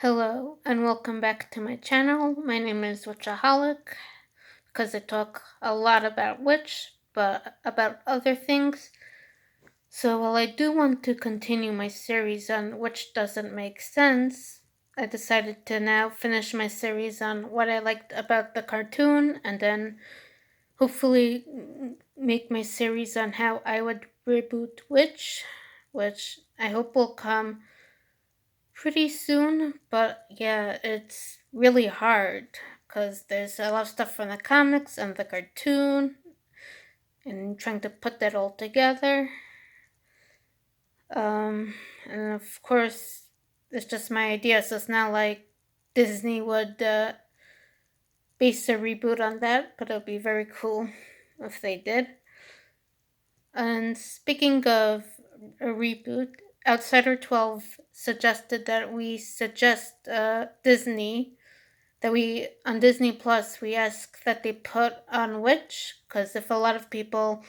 Hello and welcome back to my channel. My name is w.i.t.c.h.aholic because I talk a lot about witch, but about other things. So while I do want to continue my series on which doesn't make sense, I decided to now finish my series on what I liked about the cartoon and then hopefully make my series on how I would reboot Witch, which I hope will come pretty soon, but yeah, it's really hard because there's a lot of stuff from the comics and the cartoon and trying to put that all together. And of course, it's just my idea, so it's not like Disney would base a reboot on that, but it would be very cool if they did. And speaking of a reboot, Outsider 12 suggested that we suggest Disney that we on Disney Plus we ask that they put on Witch, because if a lot of people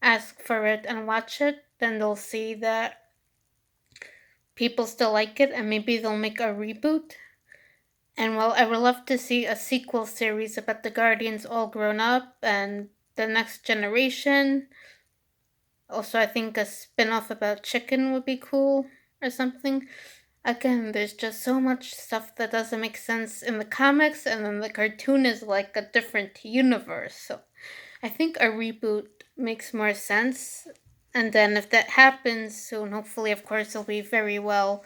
ask for it and watch it, then they'll see that people still like it and maybe they'll make a reboot. And well, I would love to see a sequel series about the Guardians all grown up and the next generation. Also, I think a spin-off about Chicken would be cool or something. Again, there's just so much stuff that doesn't make sense in the comics, and then the cartoon is like a different universe. So I think a reboot makes more sense. And then if that happens soon, hopefully, of course, it'll be very well,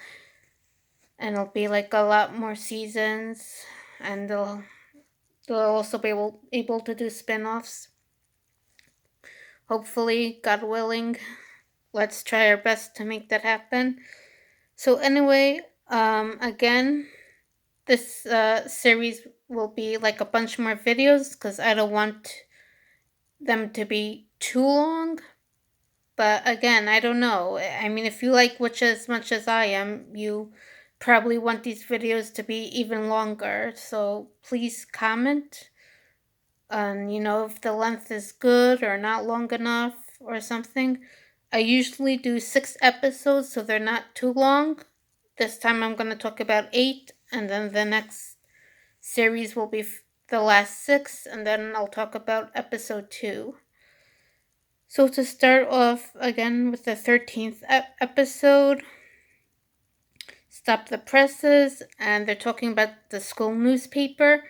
and it'll be like a lot more seasons, and they'll also be able to do spin-offs. Hopefully, God willing, let's try our best to make that happen. So anyway, again, this series will be like a bunch more videos because I don't want them to be too long. But again, I don't know. I mean, if you like Witch as much as I am, you probably want these videos to be even longer. So please comment on, if the length is good or not long enough or something. I usually do 6 episodes, so they're not too long. This time I'm going to talk about 8, and then the next series will be the last 6, and then I'll talk about episode 2. So to start off again with the 13th episode, Stop the Presses, and they're talking about the school newspaper,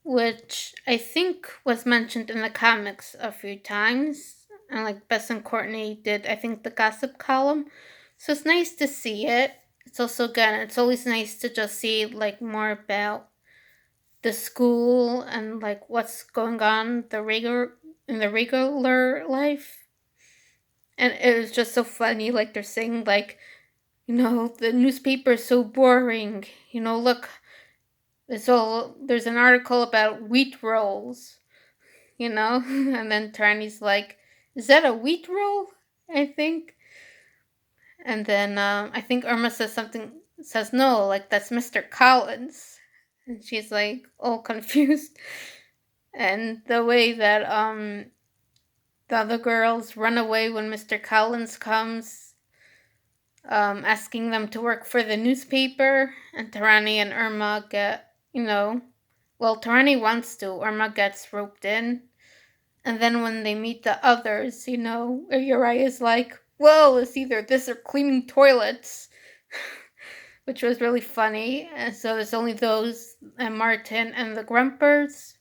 which I think was mentioned in the comics a few times. And like Bess and Courtney did, I think, the gossip column. So it's nice to see it. It's also, again, it's always nice to just see like more about the school and like what's going on in the regular life. And it was just so funny, like they're saying like, the newspaper is so boring. Look, there's an article about wheat rolls, and then Tarnie's like, "Is that a wheat roll?" I think, and then I think Irma says no, like that's Mr. Collins, and she's like all confused, and the way that the other girls run away when Mr. Collins comes, asking them to work for the newspaper, and Tarani and Irma get, well, Tarani wants to, Irma gets roped in. And then when they meet the others, Uriah's like, "Well, it's either this or cleaning toilets," which was really funny. And so there's only those and Martin and the Grumpers.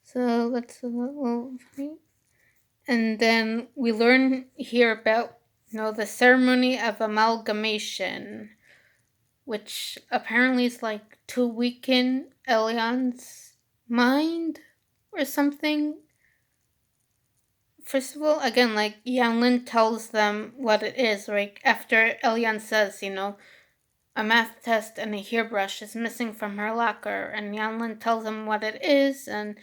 So let's and then we learn here about the ceremony of amalgamation, which apparently is like to weaken Elion's mind or something. First of all, again, like Yan Lin tells them what it is. Like after Elian says, a math test and a hairbrush is missing from her locker, and Yan Lin tells them what it is, and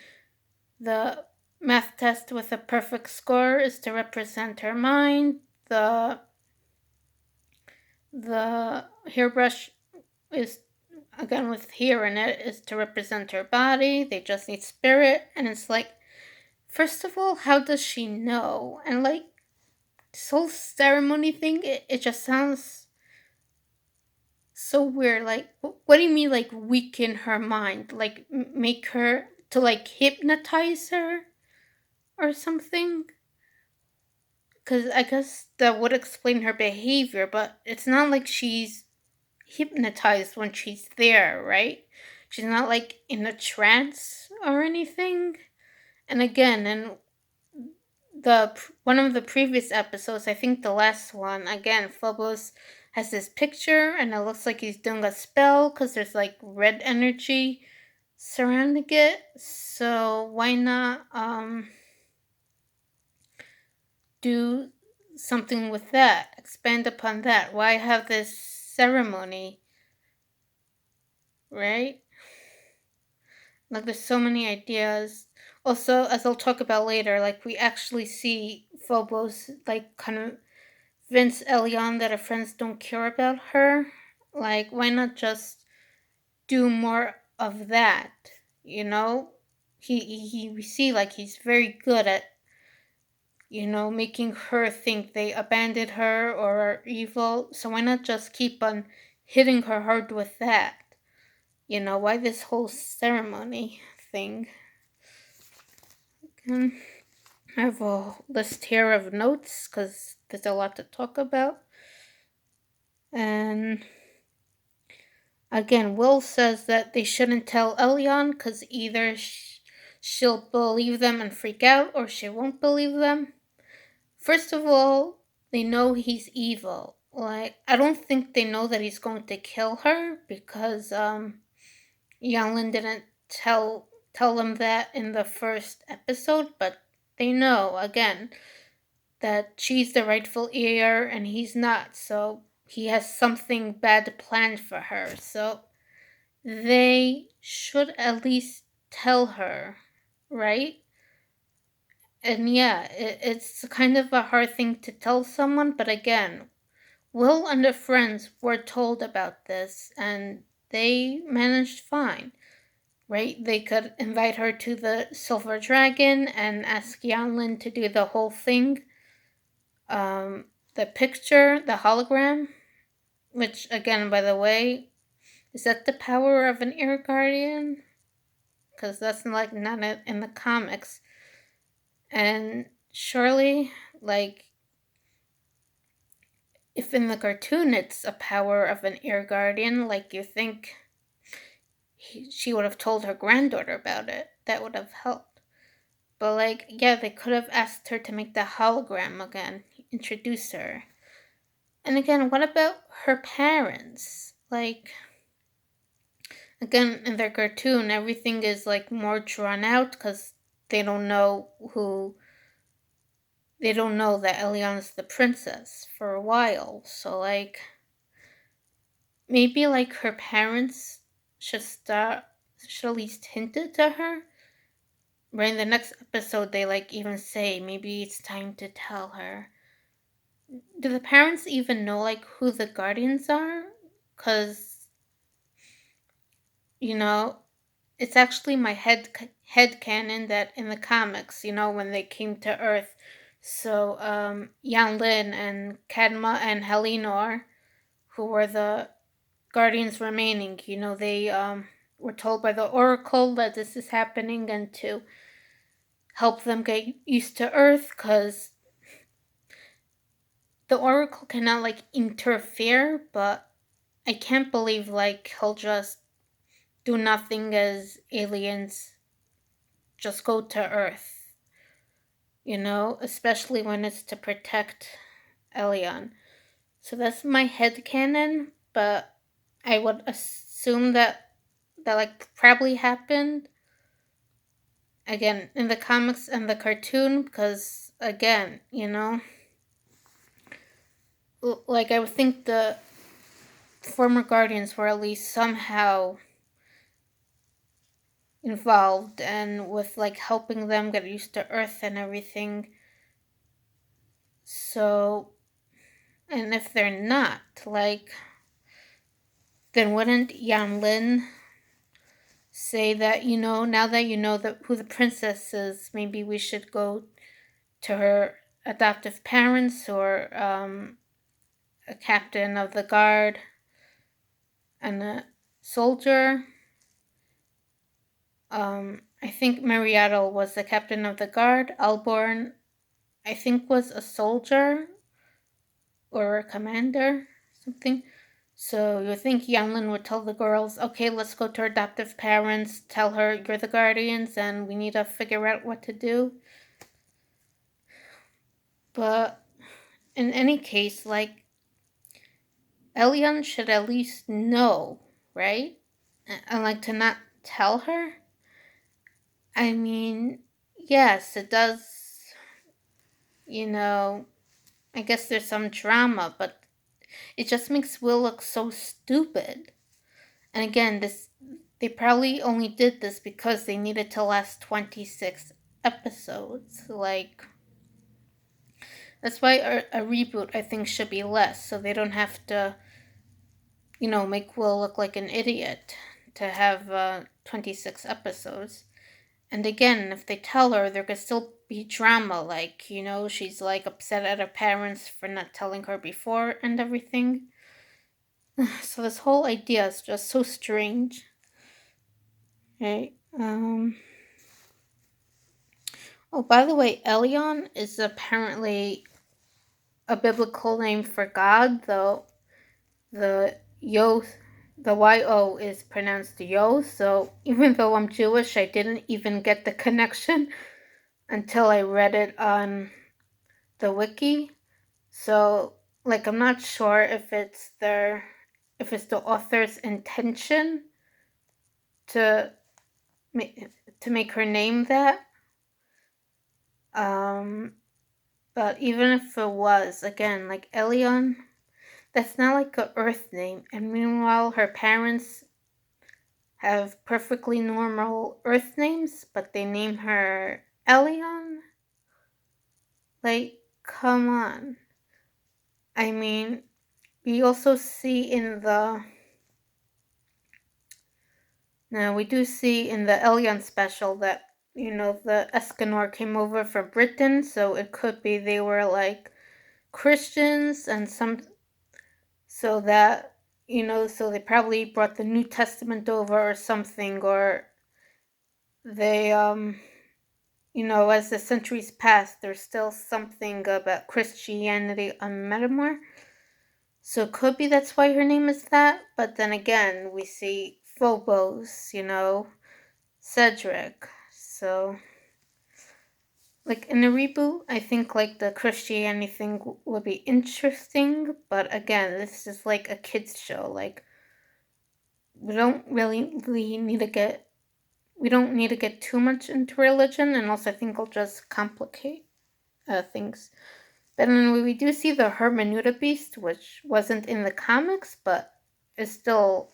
the math test with a perfect score is to represent her mind. The hairbrush is, again with hair in it, is to represent her body. They just need spirit, and it's like, first of all, how does she know? And like this whole ceremony thing, it just sounds so weird. Like, what do you mean, like, weaken her mind? Like, make her to, like, hypnotize her or something? Because I guess that would explain her behavior, but it's not like she's hypnotized when she's there, right? She's not, like, in a trance or anything. And again, in one of the previous episodes, I think the last one, again, Phobos has this picture and it looks like he's doing a spell because there's like red energy surrounding it. So why not do something with that? Expand upon that. Why have this ceremony, right? Like there's so many ideas. Also, as I'll talk about later, like we actually see Phobos like kind of Vince Elion that her friends don't care about her. Like, why not just do more of that? You know, we see like he's very good at making her think they abandoned her or are evil. So why not just keep on hitting her hard with that? Why this whole ceremony thing? Um, I have a list here of notes because there's a lot to talk about. And again, Will says that they shouldn't tell Elion because either she'll believe them and freak out or she won't believe them. First of all, they know he's evil. Like, I don't think they know that he's going to kill her because Yan Lin didn't tell them that in the first episode, but they know again that she's the rightful heir and he's not. So he has something bad planned for her. So they should at least tell her, right? And yeah, it's kind of a hard thing to tell someone, but again, Will and her friends were told about this and they managed fine, right? They could invite her to the Silver Dragon and ask Yanlin to do the whole thing. The picture, the hologram, which again, by the way, is that the power of an air guardian? Because that's like not in the comics. And surely, like, if in the cartoon it's a power of an air guardian, like, you think she would have told her granddaughter about it. That would have helped. But, like, yeah, they could have asked her to make the hologram again, introduce her. And again, what about her parents? Like, again, in their cartoon, everything is, like, more drawn out because they don't know who they don't know that Eliana's the princess for a while. So, like, maybe, like, her parents should at least hint it to her. Right in the next episode, they, like, even say maybe it's time to tell her. Do the parents even know, like, who the guardians are? Because, you know, it's actually my head canon that in the comics, when they came to Earth, so Yan Lin and Kadma and Helinor, who were the guardians remaining, they were told by the Oracle that this is happening and to help them get used to Earth because the Oracle cannot, like, interfere, but I can't believe, like, he'll just do nothing as aliens just go to Earth, especially when it's to protect Elion. So that's my headcanon, but I would assume that like probably happened again in the comics and the cartoon because again, like I would think the former guardians were at least somehow involved and with like helping them get used to Earth and everything. So, and if they're not, like, then wouldn't Yan Lin say that, now that you know who the princess is, maybe we should go to her adoptive parents or a captain of the guard and a soldier. I think Marietto was the captain of the guard. Alborn, I think, was a soldier or a commander, something. So you think Yan Lin would tell the girls, okay, let's go to her adoptive parents, tell her you're the guardians and we need to figure out what to do. But in any case, like, Elion should at least know, right? And like to not tell her? I mean, yes, it does, you know, I guess there's some drama, but it just makes Will look so stupid. And again, this they probably only did this because they needed to last 26 episodes. Like, that's why a reboot I think should be less, so they don't have to, make Will look like an idiot to have 26 episodes. And again, if they tell her, there could still be drama, like, she's like upset at her parents for not telling her before and everything. So this whole idea is just so strange, right? Oh, by the way, Elion is apparently a biblical name for God, though the Yo, the Y-O is pronounced Yo, so even though I'm Jewish, I didn't even get the connection until I read it on the wiki. So, like, I'm not sure if it's the author's intention to to make her name that. Um, but even if it was, again, like Elion, that's not like a Earth name. And meanwhile, her parents have perfectly normal Earth names, but they name her Elion. Like, come on. I mean, we also see in the now we do see in the Elion special that the Escanor came over from Britain, so it could be they were like Christians and some so that so they probably brought the New Testament over or something, or they as the centuries passed there's still something about Christianity on Metamor. So it could be that's why her name is that, but then again we see Phobos, Cedric. So, like, in a reboot, I think like the Christianity thing would be interesting, but again, this is like a kids show. Like, we don't really need to get we don't need to get too much into religion, and also I think it'll just complicate things. But then we do see the Hermenuta Beast, which wasn't in the comics, but is still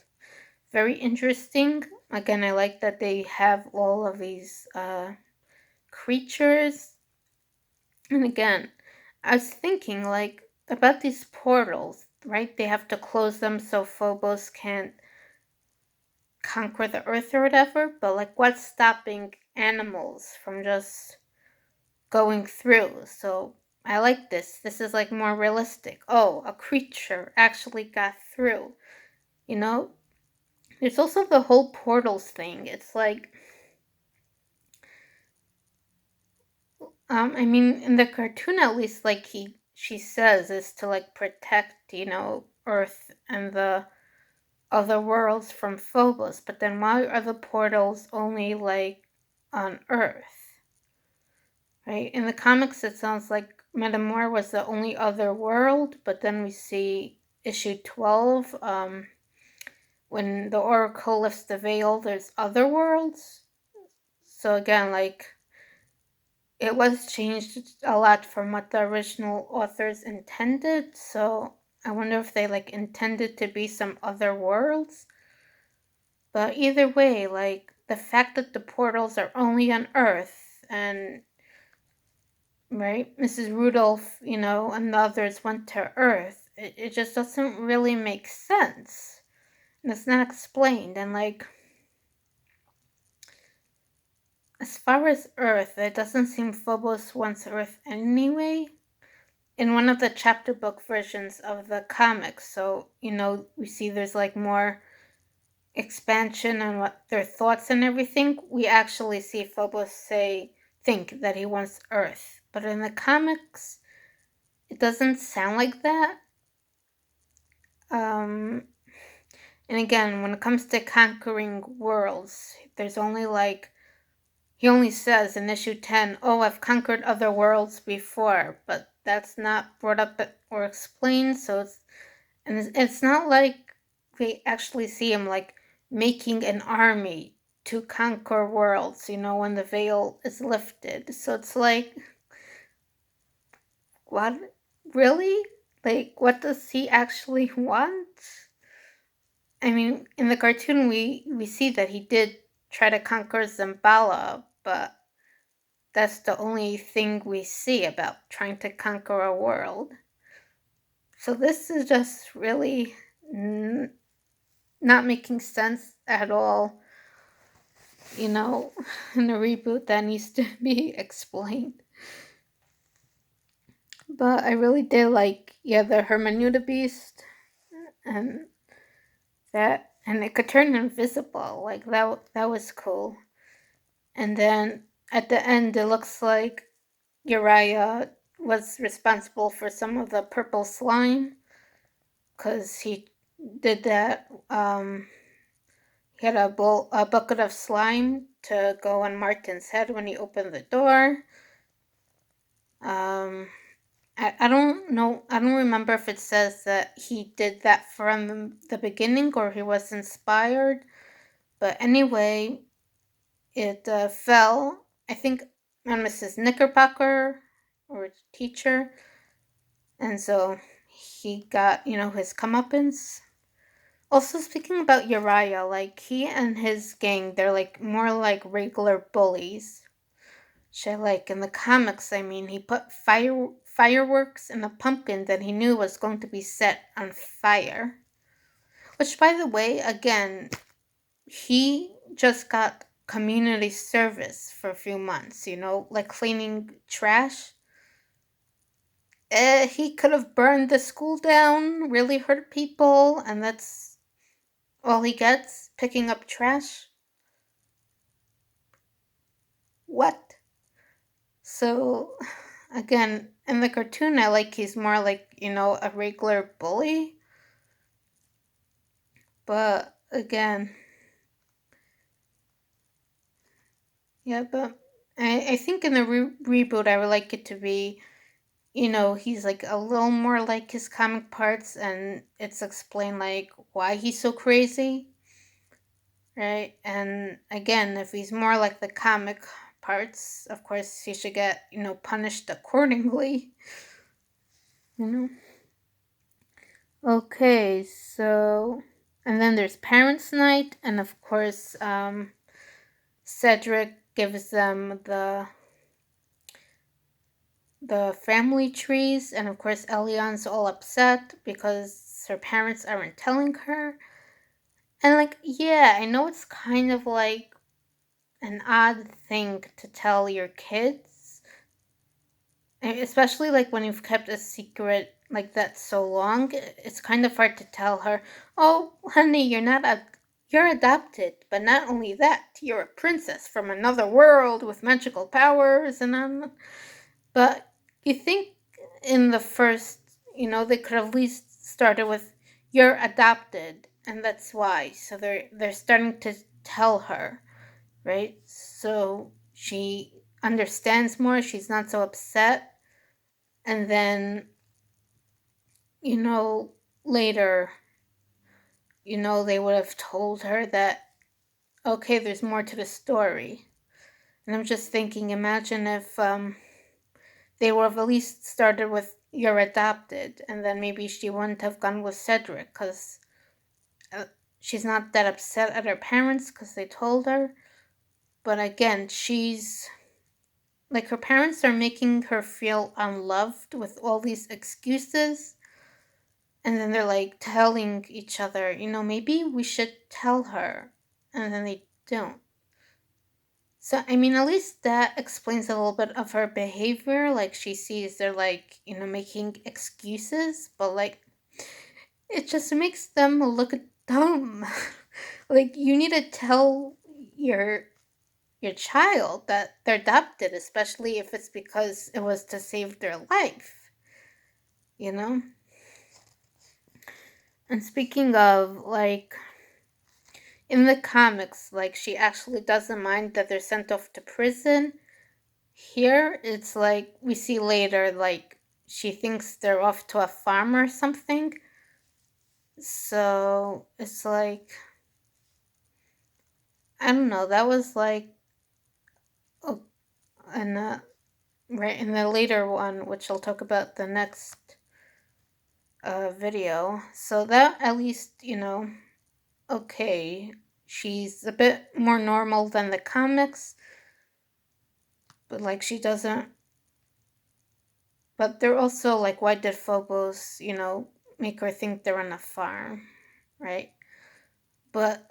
very interesting. Again, I like that they have all of these creatures. And again, I was thinking like about these portals, right? They have to close them so Phobos can't conquer the earth or whatever, but like what's stopping animals from just going through? So I like this. This is like more realistic. Oh, a creature actually got through. You know? There's also the whole portals thing. It's like I mean in the cartoon at least like she says is to like protect, Earth and the other worlds from Phobos, but then why are the portals only like on Earth? Right? In the comics, it sounds like Metamor was the only other world, but then we see issue 12, when the Oracle lifts the veil, there's other worlds. So again, like, it was changed a lot from what the original authors intended, so I wonder if they, like, intended to be some other worlds. But either way, like, the fact that the portals are only on Earth and right? Mrs. Rudolph, and the others went to Earth. It just doesn't really make sense. And it's not explained. And, like, as far as Earth, it doesn't seem Phobos wants Earth anyway. In one of the chapter book versions of the comics, so, we see there's, like, more expansion and what their thoughts and everything, we actually see Phobos think that he wants Earth. But in the comics, it doesn't sound like that. Um, and again, when it comes to conquering worlds, there's only like he only says in issue 10, "Oh, I've conquered other worlds before," but that's not brought up or explained. So it's not like we actually see him like making an army to conquer worlds, when the veil is lifted. So it's like, what? Really? Like, what does he actually want? I mean, in the cartoon, we see that he did try to conquer Zambala, but that's the only thing we see about trying to conquer a world. So this is just really not making sense at all, you know, in a reboot that needs to be explained. But I really did like, yeah, the Hermenuta Beast and and it could turn invisible. Like that was cool. And then at the end, it looks like Uriah was responsible for some of the purple slime because he did that. He had a bucket of slime to go on Martin's head when he opened the door. Um, I don't know. I don't remember if it says that he did that from the beginning or he was inspired. But anyway, it fell, I think, on Mrs. Knickerbocker or teacher. And so he got, his comeuppance. Also, speaking about Uriah, like, he and his gang, they're, like, more like regular bullies. Shit, like, in the comics, I mean, he put fireworks in a pumpkin that he knew was going to be set on fire. Which, by the way, again, he just got community service for a few months, like cleaning trash. He could have burned the school down, really hurt people, and that's all he gets, picking up trash. What? So, again, in the cartoon, I like he's more like, a regular bully. But again, yeah, but I think in the reboot, I would like it to be, he's like a little more like his comic parts, and it's explained like why he's so crazy, right? And again, if he's more like the comic parts, of course he should get, punished accordingly, you know. Okay, so and then there's parents' night, and of course, Cedric gives them the family trees, and of course Elion's all upset because her parents aren't telling her. And like, yeah, I know it's kind of like an odd thing to tell your kids, especially like when you've kept a secret like that so long. It's kind of hard to tell her, "Oh, honey, you're adopted, but not only that, you're a princess from another world with magical powers." But you think in the first, they could have at least started with "you're adopted," and that's why. So they're starting to tell her, right? So she understands more. She's not so upset, and then, you know later, they would have told her that, okay, there's more to the story. And I'm just thinking, imagine if they would have at least started with "you're adopted," and then maybe she wouldn't have gone with Cedric because she's not that upset at her parents because they told her. But again, she's like, her parents are making her feel unloved with all these excuses. And then they're like telling each other, maybe we should tell her. And then they don't. So, I mean, at least that explains a little bit of her behavior. Like, she sees they're like, making excuses, but like, it just makes them look dumb. Like, you need to tell your your child that they're adopted, especially if it's because it was to save their life, you know? And speaking of, like, in the comics, like, she actually doesn't mind that they're sent off to prison. Here, it's like, we see later, like, she thinks they're off to a farm or something. So, it's like, I don't know, that was like, oh, and right in the later one, which I'll talk about the next video. So that at least, okay, she's a bit more normal than the comics, but like she doesn't. But they're also like, why did Phobos, make her think they're on a farm, right? But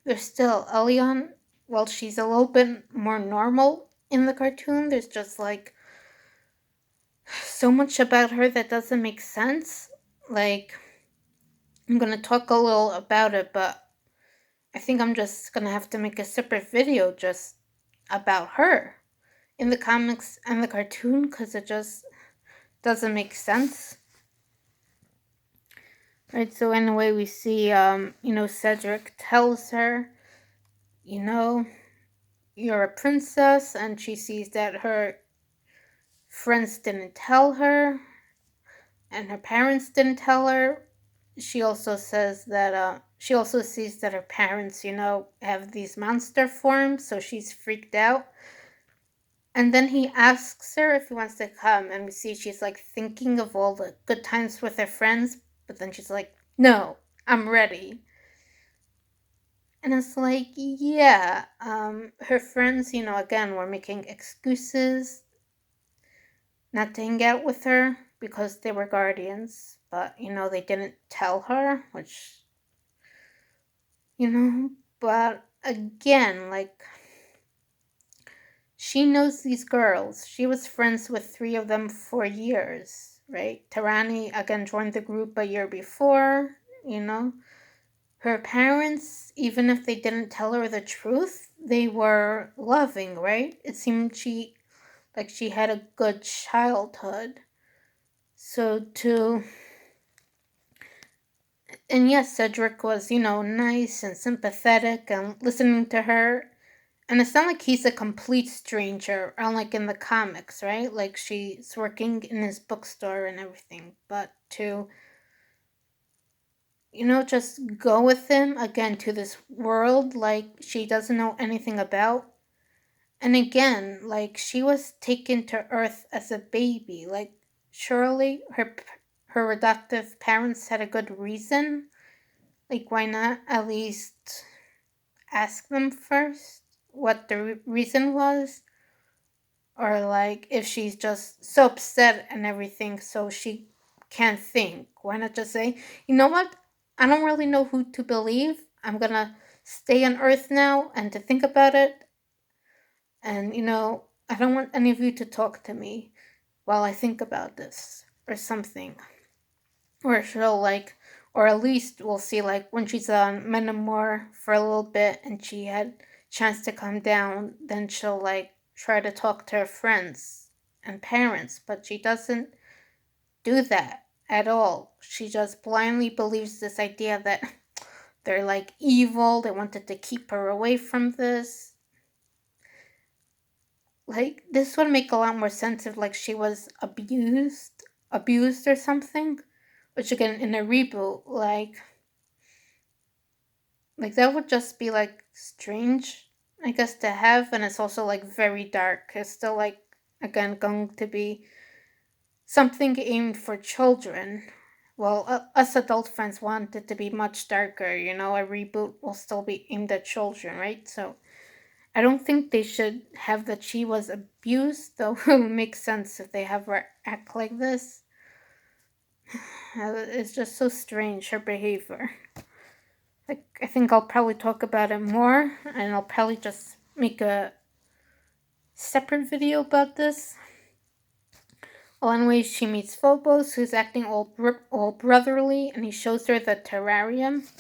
there's still Elion. Well, she's a little bit more normal in the cartoon. There's just like so much about her that doesn't make sense. Like, I'm gonna talk a little about it, but I think I'm just gonna have to make a separate video just about her in the comics and the cartoon because it just doesn't make sense. Right, so anyway, we see, Cedric tells her, you know, you're a princess, and she sees that her friends didn't tell her, and her parents didn't tell her. She also says that, she also sees that her parents, have these monster forms, so she's freaked out. And then he asks her if he wants to come, and we see she's like thinking of all the good times with her friends, but then she's like, no, I'm ready. And it's like, yeah, her friends, again, were making excuses not to hang out with her because they were guardians, but, they didn't tell her, which, you know, but again, like, she knows these girls. She was friends with three of them for years, right? Tarani, again, joined the group a year before, you know. Her parents, even if they didn't tell her the truth, they were loving, right? It seemed she had a good childhood. So to and yes, Cedric was, nice and sympathetic and listening to her. And it's not like he's a complete stranger, unlike in the comics, right? Like she's working in his bookstore and everything. But to, just go with him again to this world like she doesn't know anything about. And again, like she was taken to Earth as a baby. Like surely her adoptive parents had a good reason. Like why not at least ask them first what the reason was? Or like if she's just so upset and everything so she can't think, why not just say, you know what, I don't really know who to believe, I'm gonna stay on Earth now and to think about it, and I don't want any of you to talk to me while I think about this or something. Or she'll like, or at least we'll see like when she's on Menamor for a little bit and she had chance to come down, then she'll like try to talk to her friends and parents, but she doesn't do that at all. She just blindly believes this idea that they're like evil, they wanted to keep her away from this. Like this would make a lot more sense if like she was abused or something. Which again in a reboot, like that would just be like strange, I guess, to have, and it's also like very dark. It's still like again going to be something aimed for children. Well, us adult fans want it to be much darker. A reboot will still be aimed at children, right? So I don't think they should have that she was abused, though it would make sense if they have her act like this. It's just so strange, her behavior. Like, I think I'll probably talk about it more, and I'll probably just make a separate video about this. Well, anyway, she meets Phobos, who's acting all brotherly, and he shows her the terrarium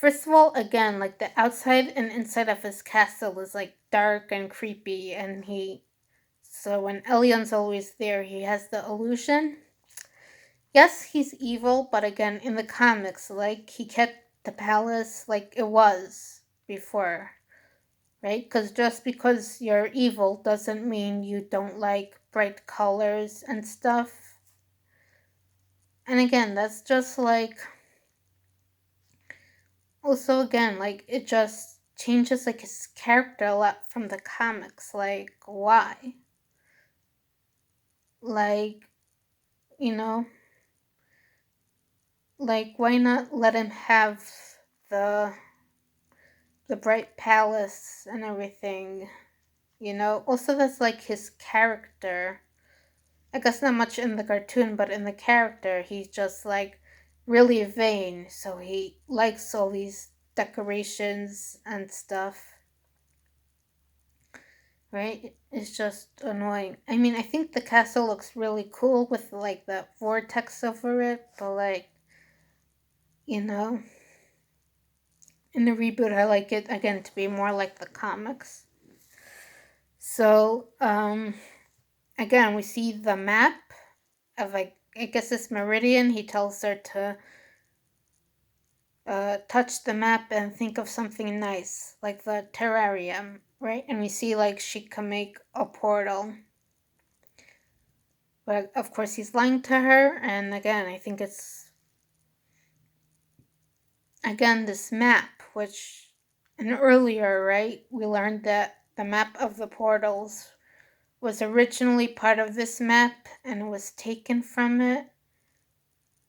First of all, again, like the outside and inside of his castle is like dark and creepy, and so when Elion's always there, he has the illusion. Yes, he's evil, but again, in the comics, like he kept the palace like it was before, right? Because just because you're evil doesn't mean you don't like bright colors and stuff. And again, that's just like, also again, like it just changes like his character a lot from the comics. Like, why? Like, you know, like why not let him have the the bright palace and everything, you know? Also, that's like his character. I guess not much in the cartoon, but in the character, he's just like really vain, so he likes all these decorations and stuff, right? It's just annoying. I mean, I think the castle looks really cool with like the vortex over it, but like, you know, in the reboot, I like it again to be more like the comics. So, again, we see the map of like, I guess it's Meridian. He tells her to touch the map and think of something nice, like the terrarium, right? And we see like she can make a portal. But of course, he's lying to her, and again, I think it's again this map, which and earlier, right, we learned that the map of the portals was originally part of this map and it was taken from it.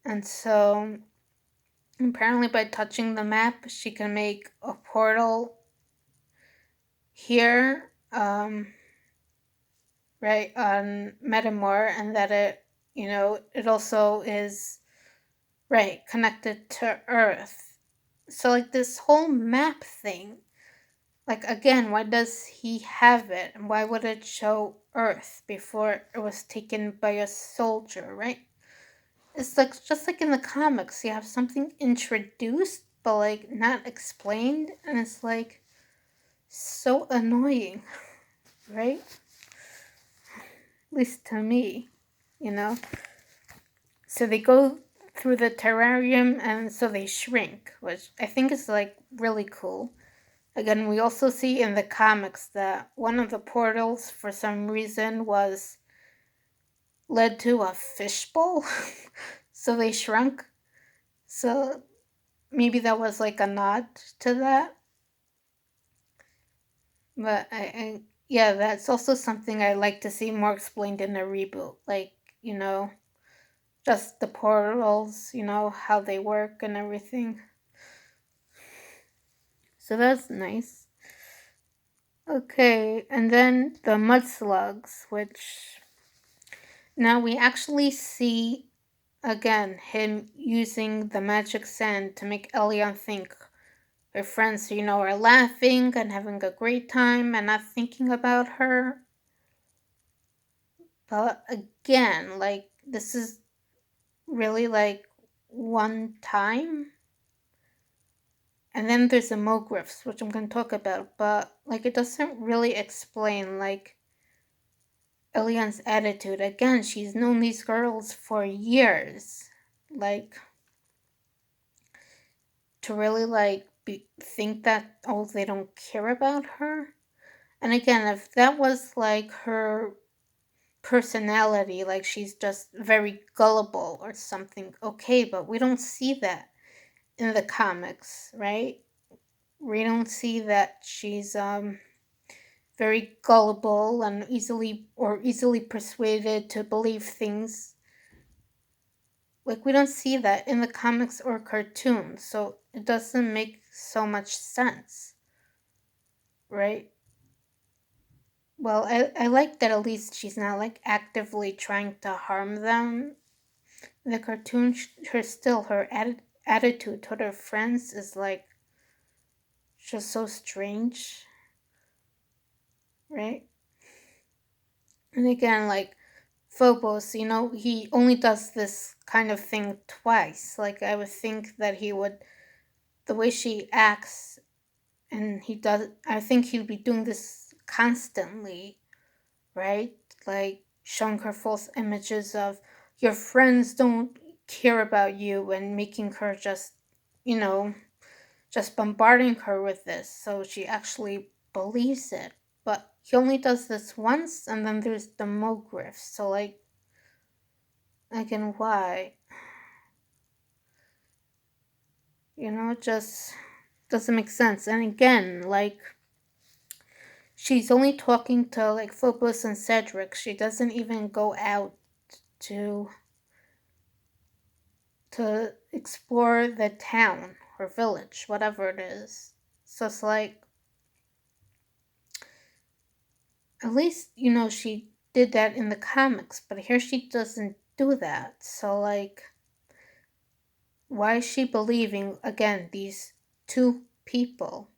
And so apparently by touching the map, she can make a portal here, right, on Metamor, and that it, it also is, right, connected to Earth. So, like, this whole map thing, like, again, why does he have it? And why would it show Earth before it was taken by a soldier, right? It's like just like in the comics, you have something introduced but like not explained, and it's like so annoying, right? At least to me, you know. So they go through the terrarium and so they shrink, which I think is like really cool. Again, we also see in the comics that one of the portals for some reason was led to a fishbowl. So they shrunk. So maybe that was like a nod to that. But yeah, that's also something I like to see more explained in a reboot. Like, you know, just the portals, how they work and everything. So that's nice. Okay, and then the mudslugs, which now we actually see again him using the magic sand to make Elion think her friends, are laughing and having a great time and not thinking about her. But again, like, this is really like one time. And then there's emogriphs, which I'm going to talk about, but like it doesn't really explain like Elian's attitude. Again, she's known these girls for years. Like, to really like think that, oh, they don't care about her. And again, if that was like her personality, like she's just very gullible or something, okay, but we don't see that in the comics, right? We don't see that she's very gullible and easily persuaded to believe things. Like, we don't see that in the comics or cartoons, so it doesn't make so much sense, right? Well, I like that at least she's not like actively trying to harm them. In the cartoon, her attitude toward her friends is like just so strange, right? And again, like Phobos, he only does this kind of thing twice. Like, I would think that he would the way she acts, and he does, I think he'd be doing this constantly, right? Like showing her false images of your friends don't care about you and making her just, you know, just bombarding her with this so she actually believes it. But he only does this once, and then there's the Mogriff. So, like, again, why? It just doesn't make sense. And again, like, she's only talking to, like, Phobos and Cedric. She doesn't even go out to explore the town or village, whatever it is. So it's like, at least, she did that in the comics, but here she doesn't do that. So, like, why is she believing, again, these two people,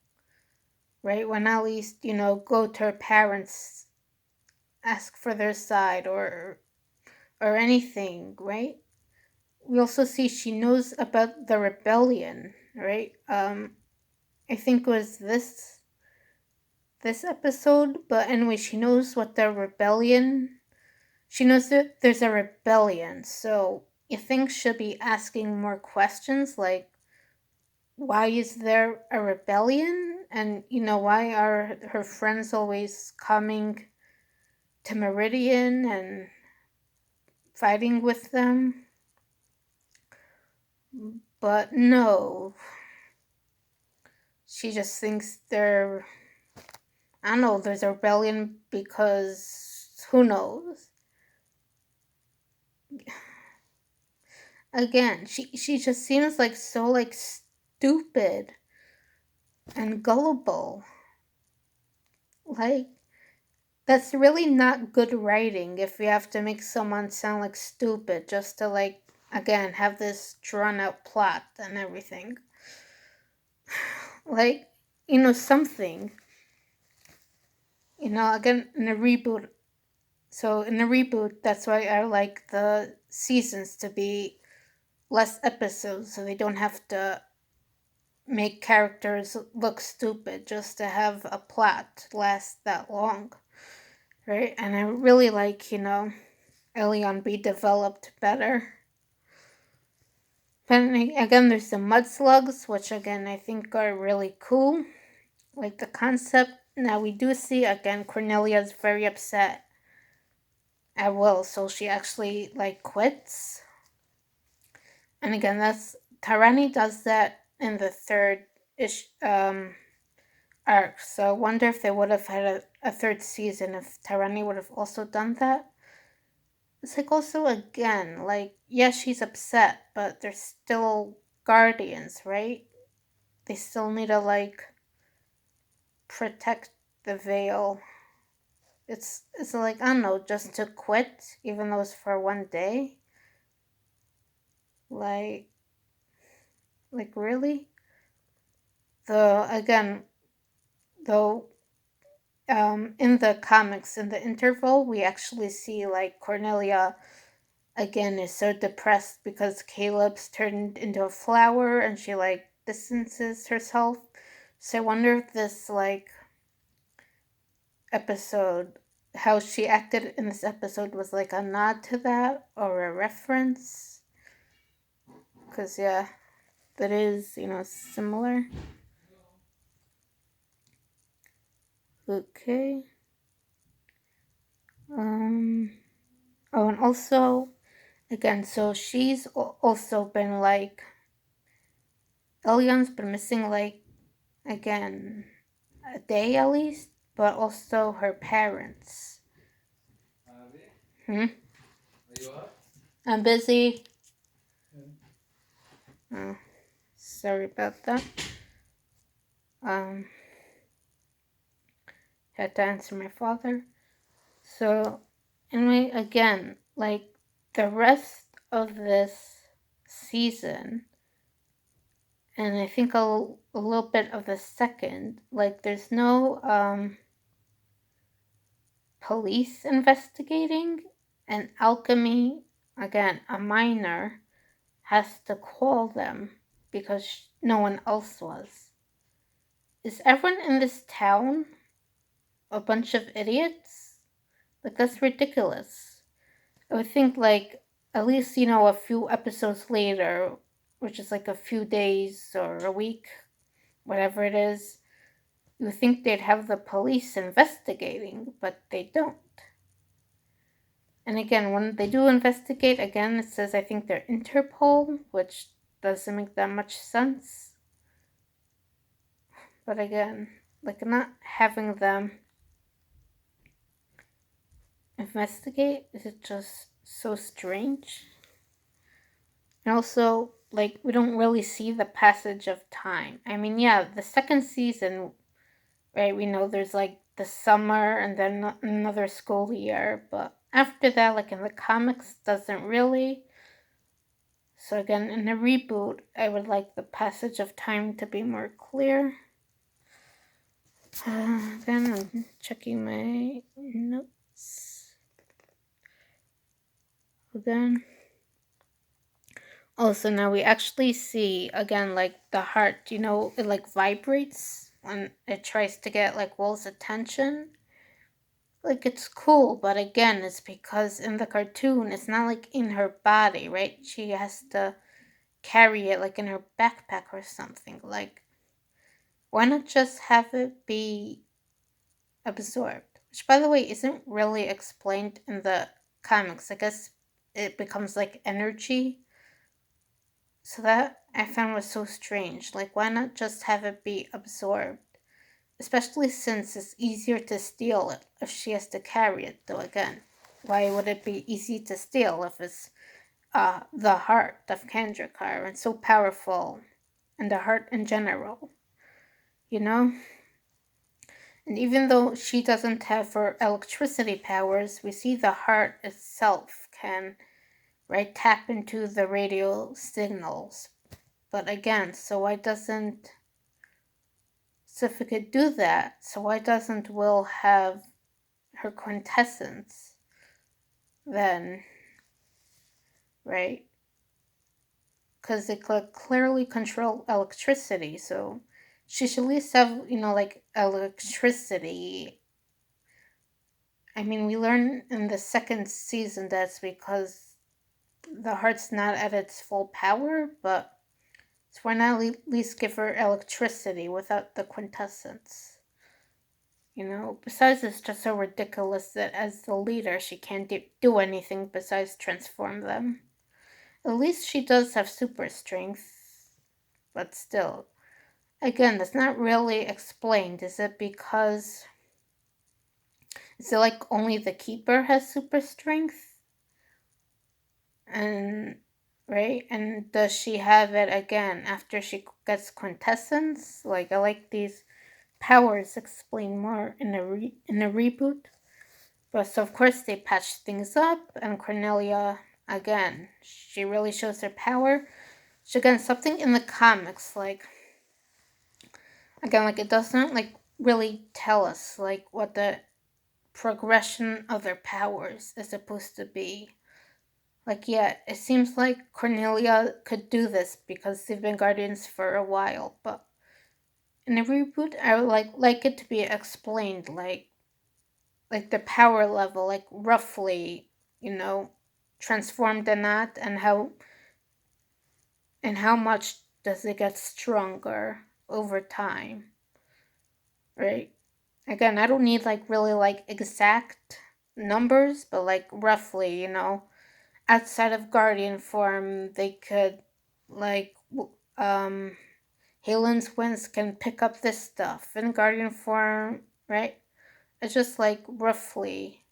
right? When at least, go to her parents, ask for their side or anything, right? We also see she knows about the rebellion, right? I think it was this episode, but anyway, she knows what the rebellion. She knows that there's a rebellion, so you think she'll be asking more questions like, why is there a rebellion? And, why are her friends always coming to Meridian and fighting with them? But no, she just thinks I don't know, there's a rebellion because who knows? Again, she just seems like so like stupid and gullible. Like, that's really not good writing if you have to make someone sound like stupid just to, like, again, have this drawn out plot and everything. Like, something. Again, in a reboot. So in a reboot, that's why I like the seasons to be less episodes so they don't have to make characters look stupid just to have a plot last that long. Right? And I really like, Elion be developed better. But again, there's the mud slugs, which again I think are really cool. Like the concept. Now we do see again Cornelia's very upset at Will, so she actually like quits. And again, that's Tarani does that in the third ish arc. So I wonder if they would have had a third season if Tarani would have also done that. It's like also again, like, yes, she's upset, but they're still guardians, right? They still need to like protect the veil. It's like, I don't know, just to quit, even though it's for one day. Like really? The again, though, in the comics, in the interval, we actually see like Cornelia again is so depressed because Caleb's turned into a flower and she like distances herself. So I wonder if this like episode, how she acted in this episode was like a nod to that or a reference. Because yeah, that is, similar. Okay. Um oh, and also again, so she's also been like, Elyon's been missing like, again, a day at least, but also her parents. Hmm? I'm busy. Oh, sorry about that. Um, had to answer my father. So, anyway, again, like the rest of this season, and I think a little bit of the second, like there's no police investigating, and Alchemy, again, a minor, has to call them because no one else was. Is everyone in this town a bunch of idiots? Like, that's ridiculous. I would think, like, at least, a few episodes later, which is like a few days or a week, whatever it is, you would think they'd have the police investigating, but they don't. And again, when they do investigate, again, it says I think they're Interpol, which doesn't make that much sense. But again, like not having them investigate is just so strange. And also, like, we don't really see the passage of time. I mean, yeah, the second season, right, we know there's like the summer and then another school year, but after that, like in the comics, doesn't really. So again, in a reboot, I would like the passage of time to be more clear. Then I'm checking my notes again. Also, now we actually see again, like the heart. It like vibrates when it tries to get like Will's attention. Like it's cool, but again, it's because in the cartoon, it's not like in her body, right? She has to carry it like in her backpack or something. Like, why not just have it be absorbed? Which, by the way, isn't really explained in the comics. I guess it becomes like energy. So that I found was so strange. Like, why not just have it be absorbed? Especially since it's easier to steal it if she has to carry it, though, again. Why would it be easy to steal if it's the heart of Kandrakar and so powerful, and the heart in general, you know? And even though she doesn't have her electricity powers, we see the heart itself can, right, tap into the radio signals. But again, so if it could do that, so why doesn't Will have her quintessence then, right? Because it could clearly control electricity, so she should at least have, like electricity. I mean, we learn in the second season that's because the heart's not at its full power, but so why not at least give her electricity without the quintessence? Besides, it's just so ridiculous that as the leader, she can't do anything besides transform them. At least she does have super strength, but still. Again, that's not really explained. Is it like only the keeper has super strength? And, right? And does she have it again after she gets quintessence? Like, I like these powers explained more in a reboot. But so of course they patched things up, and Cornelia again, she really shows her power. She again something in the comics, like again, like it doesn't like really tell us like what the progression of their powers is supposed to be. Like, yeah, it seems like Cornelia could do this because they've been guardians for a while, but in a reboot, I would like it to be explained, like the power level, like roughly, you know, transformed or not, and how much does it get stronger over time, right? Again, I don't need like really like exact numbers, but like roughly, outside of guardian form, they could like Halen's winds can pick up this stuff in guardian form, right? It's just like roughly,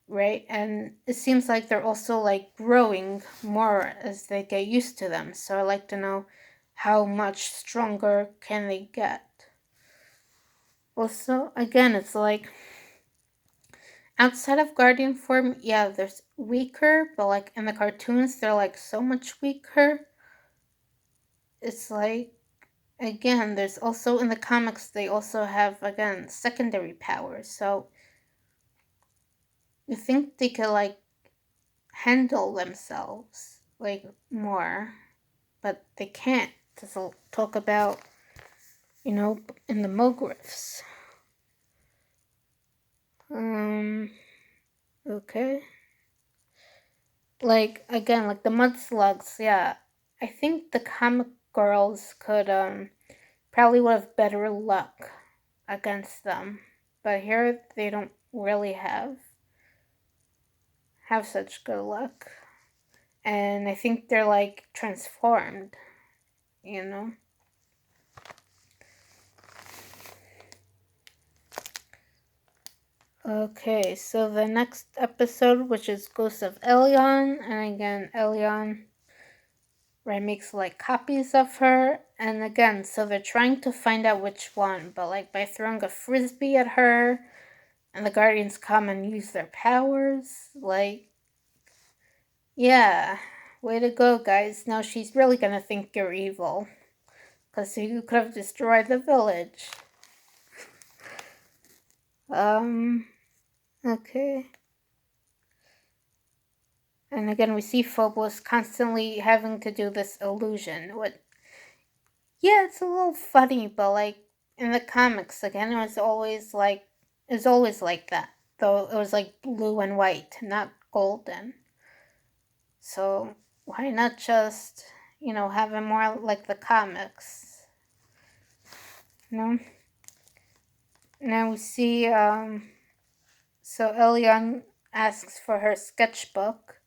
right? And it seems like they're also like growing more as they get used to them. So I like to know how much stronger can they get. Also, again, it's like outside of guardian form, yeah, there's weaker, but like in the cartoons, they're like so much weaker. It's like again, there's also in the comics they also have again secondary powers. So you think they could like handle themselves like more, but they can't. to talk about, in the Mogriffs. Um, okay. Like, again, like the Mudslugs, yeah. I think the comic girls could, probably would have better luck against them. But here, they don't really have such good luck. And I think they're, like, transformed, you know? Okay, so the next episode, which is Ghost of Elion, and again, Elion, right, makes like copies of her, and again, so they're trying to find out which one, but like by throwing a frisbee at her, and the Guardians come and use their powers, like, yeah, way to go, guys. Now she's really gonna think you're evil, because you could have destroyed the village. Um, okay. And again, we see Phobos constantly having to do this illusion. What? Yeah, it's a little funny, but like in the comics, again, it was always like that. Though it was like blue and white, not golden. So why not just have it more like the comics? You know. Now we see. So Elion asks for her sketchbook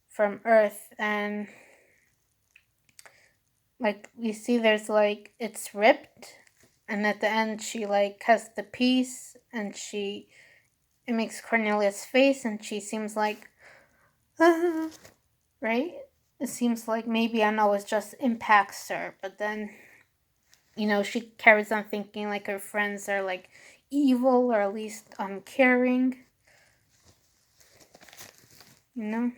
from Earth, and like we see there's like it's ripped, and at the end she like has the piece, and it makes Cornelia's face, and she seems like ah, right. It seems like maybe I know it just impacts her, but then she carries on thinking like her friends are like evil, or at least uncaring, you know.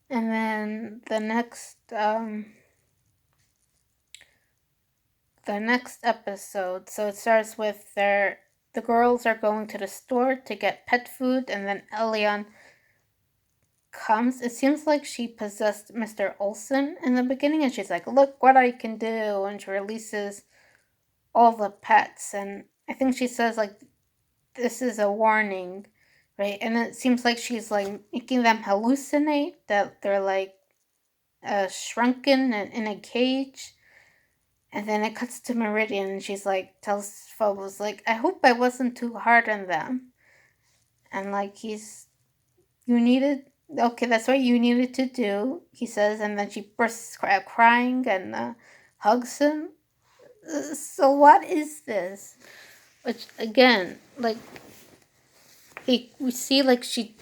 And then the next episode, so it starts with the girls are going to the store to get pet food, and then Elion comes. It seems like she possessed Mr. Olson in the beginning, and she's like, "Look what I can do!" And she releases all the pets, and I think she says like, "This is a warning," right? And it seems like she's like making them hallucinate that they're like shrunken and in a cage. And then it cuts to Meridian, and she's like, tells Phobos, like, I hope I wasn't too hard on them. And like, you needed, okay, that's what you needed to do, he says. And then she bursts out crying and hugs him. So what is this? Which, again, like, we see, like, she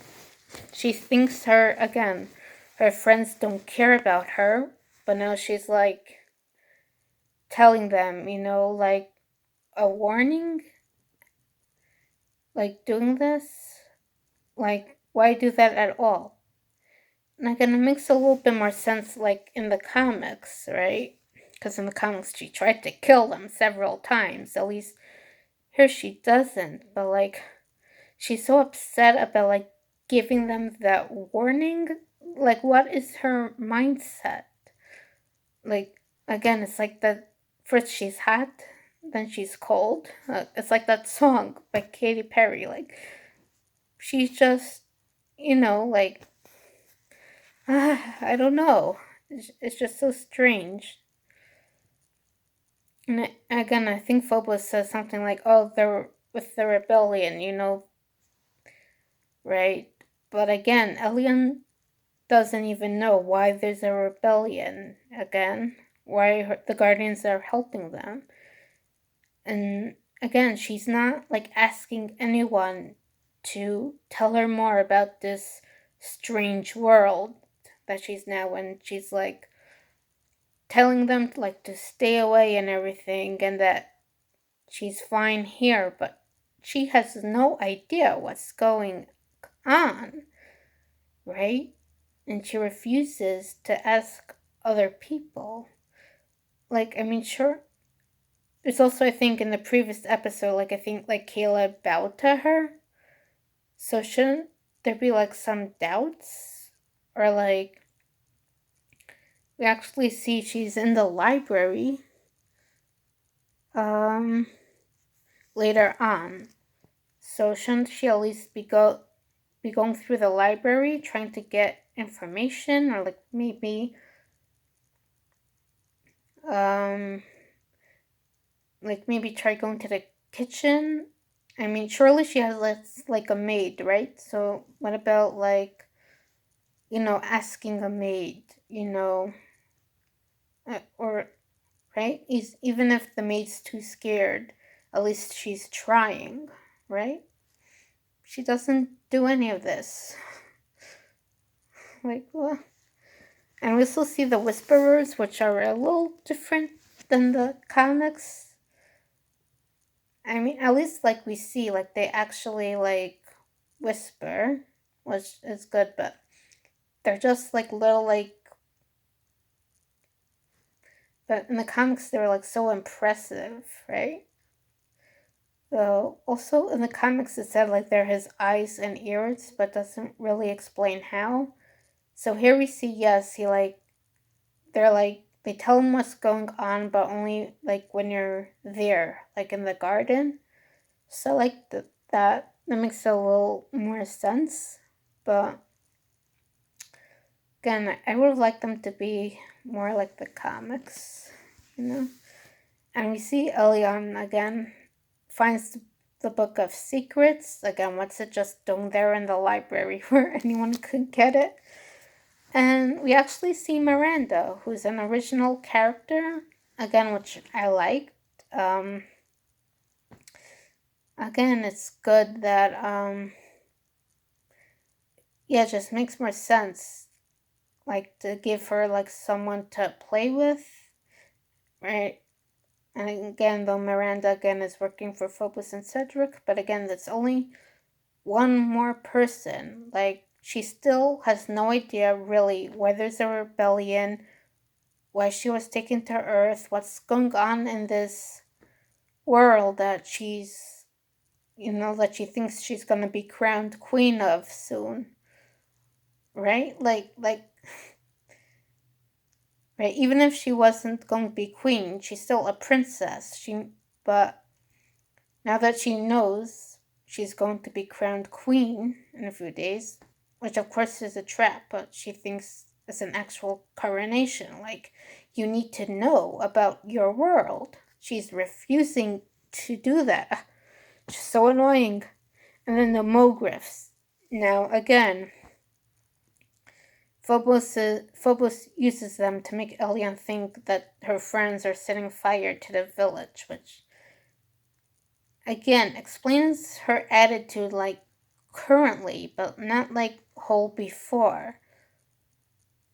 thinks her friends don't care about her, but now she's like telling them, like a warning, like doing this? Like, why do that at all? Like, and it makes a little bit more sense, like, in the comics, right? Because in the comics, she tried to kill them several times. At least here she doesn't. But, like, she's so upset about, like, giving them that warning. Like, what is her mindset? Like, again, it's like that first she's hot, then she's cold. It's like that song by Katy Perry. Like, she's just like I don't know. It's just so strange. And again, I think Phobos says something like, "Oh, they're with the rebellion," right? But again, Elian doesn't even know why there's a rebellion. Again, why the Guardians are helping them, and again, she's not like asking anyone to tell her more about this strange world that she's now in. She's like telling them like to stay away and everything, and that she's fine here, but she has no idea what's going on, right? And she refuses to ask other people. Like, I mean, sure, there's also, I think, in the previous episode, like, I think, like, Kayla bowed to her. So shouldn't there be, like, some doubts? Or, like, We actually see she's in the library um, later on. So shouldn't she at least be going through the library trying to get information, or like um maybe try going to the kitchen? I mean, surely she has like a maid, right? So what about like asking a maid, or right? Even if the maid's too scared, at least she's trying, right? She doesn't do any of this. Like, well, and we also see the whisperers, which are a little different than the comics. I mean, at least like we see, like they actually like whisper, which is good, but they're just like little like. But in the comics, they were like so impressive, right? So also in the comics, it said like they're his eyes and ears, but doesn't really explain how. So here we see, yes, he like they're like they tell him what's going on, but only like when you're there, like in the garden. So like that makes a little more sense. But again, I would have liked them to be more like the comics, you know. And we see Elion again finds the Book of Secrets. Again, what's it just doing there in the library where anyone could get it? And we actually see Miranda, who's an original character, again, which I liked. Um, Again, it's good that, yeah, it just makes more sense, like, to give her, like, someone to play with, right? And again, though Miranda, again, is working for Phobos and Cedric, but again, that's only one more person. Like, she still has no idea, really, why there's a rebellion, why she was taken to Earth, what's going on in this world that that she thinks she's gonna be crowned queen of soon, right? Right? Even if she wasn't going to be queen, she's still a princess. But now that she knows she's going to be crowned queen in a few days, which of course is a trap, but she thinks it's an actual coronation. Like, you need to know about your world. She's refusing to do that. Just so annoying. And then the Mogriffs. Now, again, Phobos uses them to make Elian think that her friends are setting fire to the village, which, again, explains her attitude like currently, but not like whole before.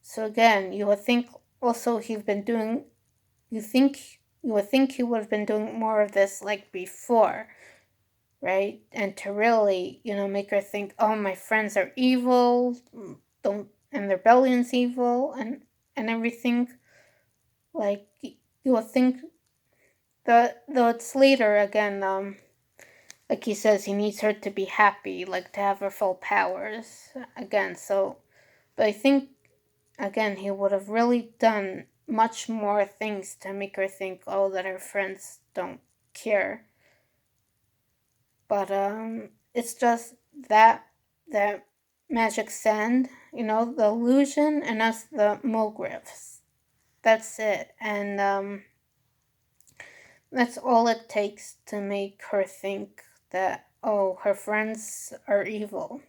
So again, you would think also he's been doing, you would think he would have been doing more of this like before, right? And to really, make her think, oh, my friends are evil, don't, and the rebellion's evil, and everything. Like, you would think that, though it's later again, like he says, he needs her to be happy, like to have her full powers again. So, but I think again he would have really done much more things to make her think, oh, that her friends don't care. But it's just that magic sand, the illusion, and us the Mogriffs. That's it, and that's all it takes to make her think that, oh, her friends are evil.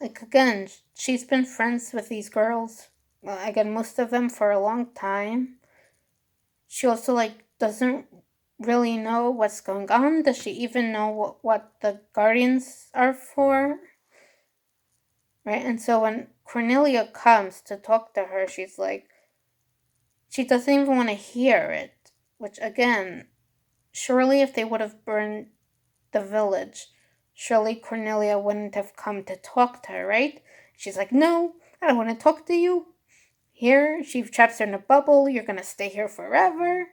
Like, again, she's been friends with these girls, well, again, most of them for a long time. She also, like, doesn't really know what's going on. Does she even know what the Guardians are for? Right? And so when Cornelia comes to talk to her, she's like, she doesn't even want to hear it. Which, again, surely if they would have burned the village, surely Cornelia wouldn't have come to talk to her, right? She's like, no, I don't want to talk to you. Here, she traps her in a bubble, you're gonna stay here forever.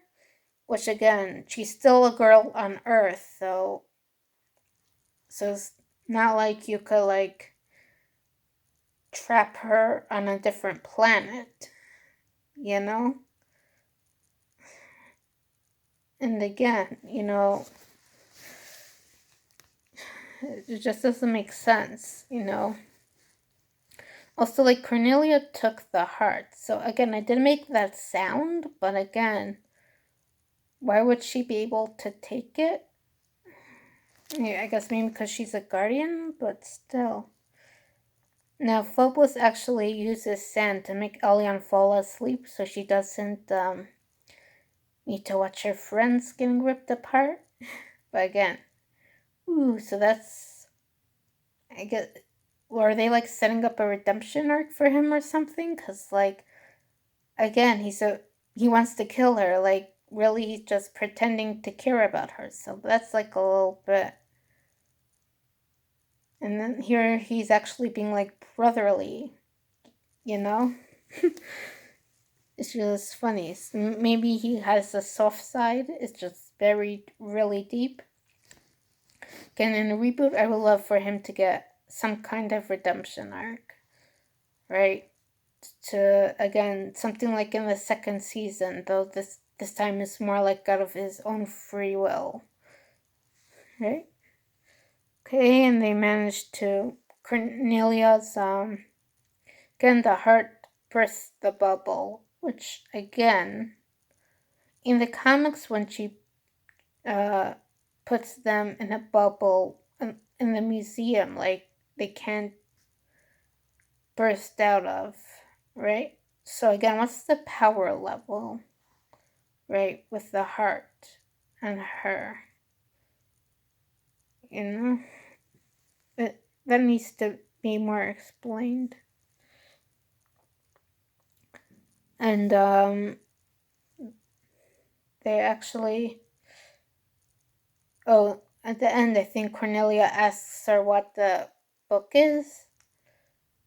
Which again, she's still a girl on Earth, so it's not like you could like trap her on a different planet. you know? And again, it just doesn't make sense, Also, like, Cornelia took the heart. So, again, I did make that sound, but again, why would she be able to take it? Yeah, I guess maybe because she's a guardian, but still. Now, Phobos actually uses sand to make Elion fall asleep so she doesn't need to watch her friends getting ripped apart. But again, so that's, I guess, or are they like setting up a redemption arc for him or something? Because, like, again, he wants to kill her, like, really just pretending to care about her. So that's like a little bit. And then here he's actually being like brotherly, you know? It's just funny. Maybe he has a soft side. It's just buried really deep. Again, in a reboot, I would love for him to get some kind of redemption arc, right? To, again, something like in the second season, though this time is more like out of his own free will, right? Okay, and they managed to Cornelia's again, the heart burst the bubble, which again, in the comics, when she puts them in a bubble in the museum, like, they can't burst out of, right? So again, what's the power level, right, with the heart and her? You know, that needs to be more explained. And they actually, at the end, I think Cornelia asks her what the book is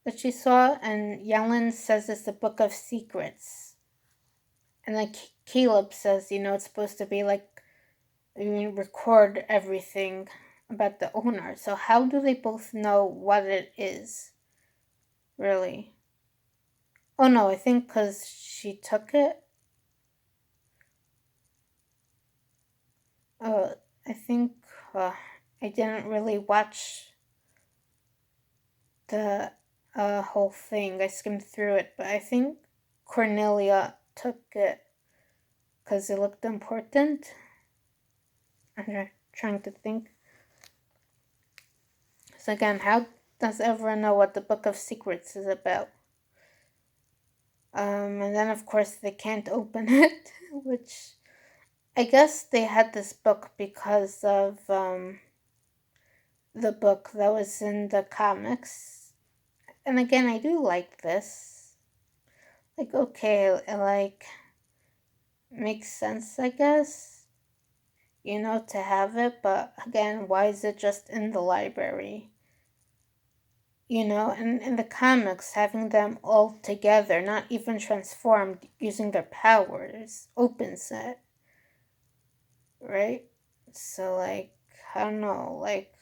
that she saw, and Yan Lin says it's the Book of Secrets. And like Caleb says, it's supposed to be like, you record everything about the owner. So how do they both know what it is, really? Oh no, I think because she took it. I think I didn't really watch the whole thing. I skimmed through it, but I think Cornelia took it because it looked important. I'm trying to think. So again, how does everyone know what the Book of Secrets is about? And then of course they can't open it, which I guess they had this book because of the book that was in the comics. And again, I do like this. Like, okay, it like makes sense, I guess, to have it, but again, why is it just in the library? And in the comics, having them all together, not even transformed, using their powers, opens it, right? So, like, I don't know, like,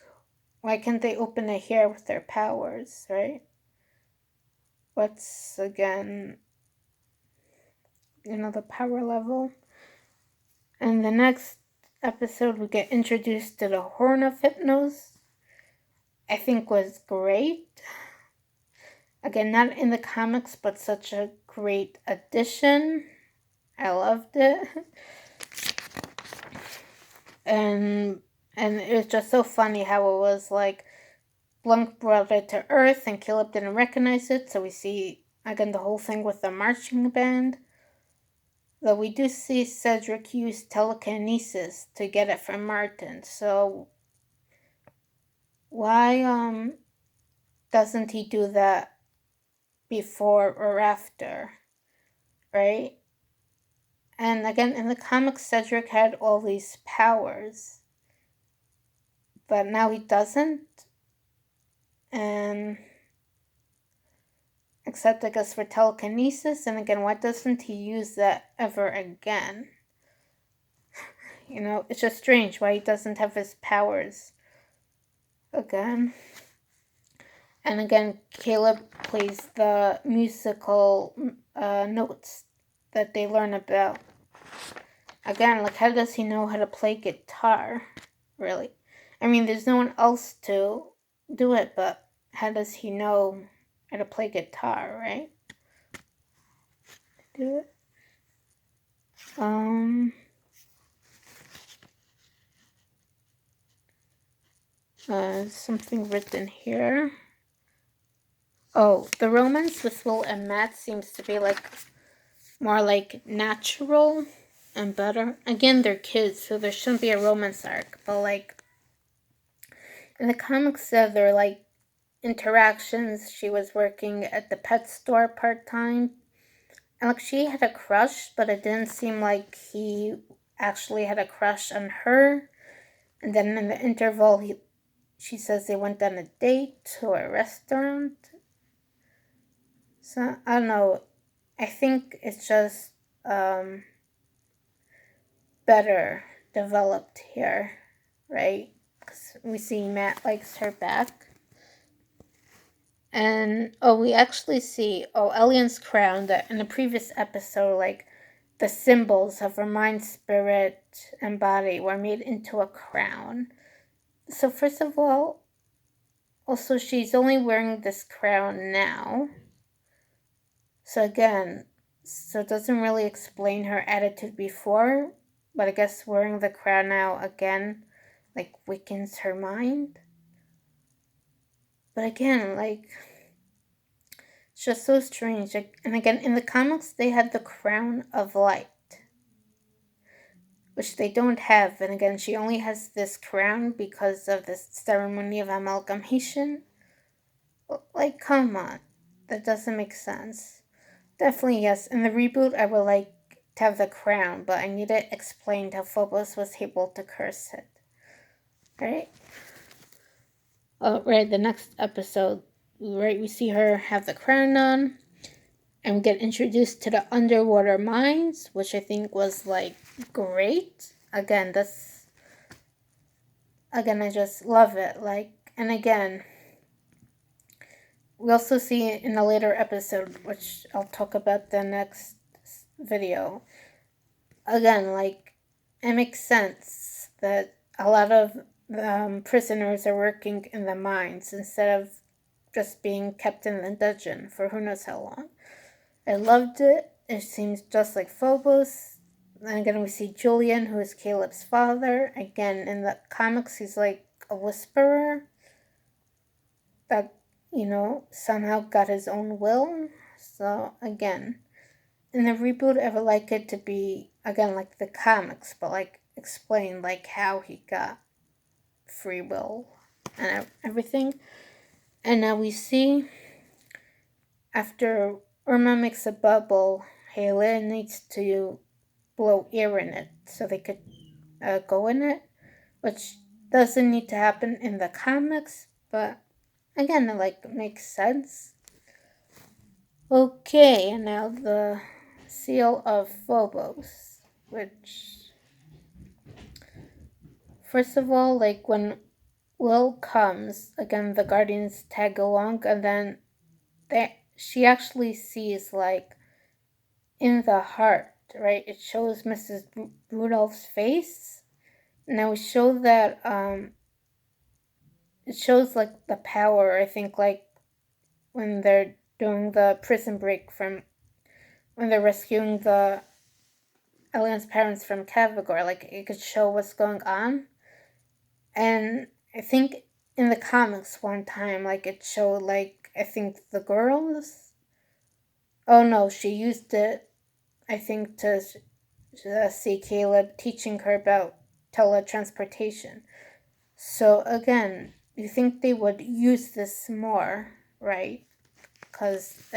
why can't they open it here with their powers, right? What's, again, the power level? And the next episode, we get introduced to the Horn of Hypnos. I think was great. Again, not in the comics, but such a great addition. I loved it. And it was just so funny how it was like Blunk brought it to Earth and Caleb didn't recognize it, so we see again the whole thing with the marching band. Though we do see Cedric use telekinesis to get it from Martin, so why doesn't he do that before or after, right? And again, in the comics, Cedric had all these powers, but now he doesn't. And except, I guess, for telekinesis. And again, why doesn't he use that ever again? It's just strange why he doesn't have his powers again. And again, Caleb plays the musical notes that they learn about. Again, like, how does he know how to play guitar? Really? I mean, there's no one else to do it, but how does he know how to play guitar, right? Do it. Something written here. Oh, the romance with Will and Matt seems to be like more like natural and better. Again, they're kids, so there shouldn't be a romance arc. But like in the comics, they're like interactions. She was working at the pet store part time, and like she had a crush, but it didn't seem like he actually had a crush on her. And then in the interval, she says they went on a date to a restaurant. So I don't know. I think it's just better developed here, right? Because we see Matt likes her back. And we actually see Elian's crown that in the previous episode, like the symbols of her mind, spirit, and body were made into a crown. So first of all, also she's only wearing this crown now. So again, so it doesn't really explain her attitude before, but I guess wearing the crown now again, like, weakens her mind. But again, like, it's just so strange. And again, in the comics, they had the crown of light, which they don't have. And again, she only has this crown because of this ceremony of amalgamation. Like, come on. That doesn't make sense. Definitely, yes. In the reboot, I would like to have the crown, but I need it explained how Phobos was able to curse it. Right? Oh, right, the next episode, right, we see her have the crown on, and we get introduced to the underwater mines, which I think was, like, great. Again, I just love it. Like, and again, we also see in a later episode, which I'll talk about the next video. Again, like, it makes sense that a lot of prisoners are working in the mines instead of just being kept in the dungeon for who knows how long. I loved it. It seems just like Phobos. And again, we see Julian, who is Caleb's father. Again, in the comics, he's like a whisperer that, somehow got his own will. So, again, in the reboot, I would like it to be, again, like the comics, but like explain like how he got free will and everything. And now we see after Irma makes a bubble, Haley needs to blow air in it so they could go in it, which doesn't need to happen in the comics, but again, it like makes sense. Okay, and now the seal of Phobos, which, first of all, like when Will comes, again, the Guardians tag along, and then she actually sees, like, in the heart, right? It shows Mrs. Rudolph's face. Now we show that, it shows, like, the power, I think, like, when they're doing the prison break when they're rescuing the Ellen's parents from Cavagor, like, it could show what's going on. And I think in the comics one time, like, it showed, like, I think the girls. Oh no, she used it, I think, to see Caleb teaching her about teletransportation. So again, you think they would use this more, right? Because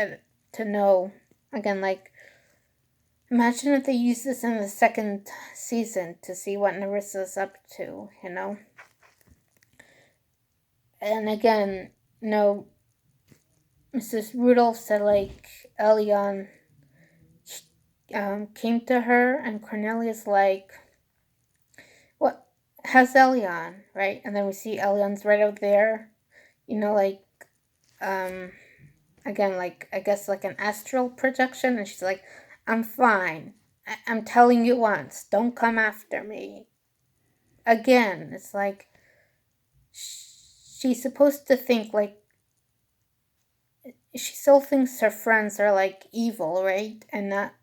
to know, again, like, imagine if they use this in the second season to see what Narissa's up to, And again, Mrs. Rudolph said, like, Elion came to her, and Cornelia's like, what? How's Elion, right? And then we see Elion's right out there, like, again, like, I guess, like an astral projection, and she's like, I'm fine. I'm telling you once, don't come after me. Again, it's like she's supposed to think like she still thinks her friends are like evil, right? And not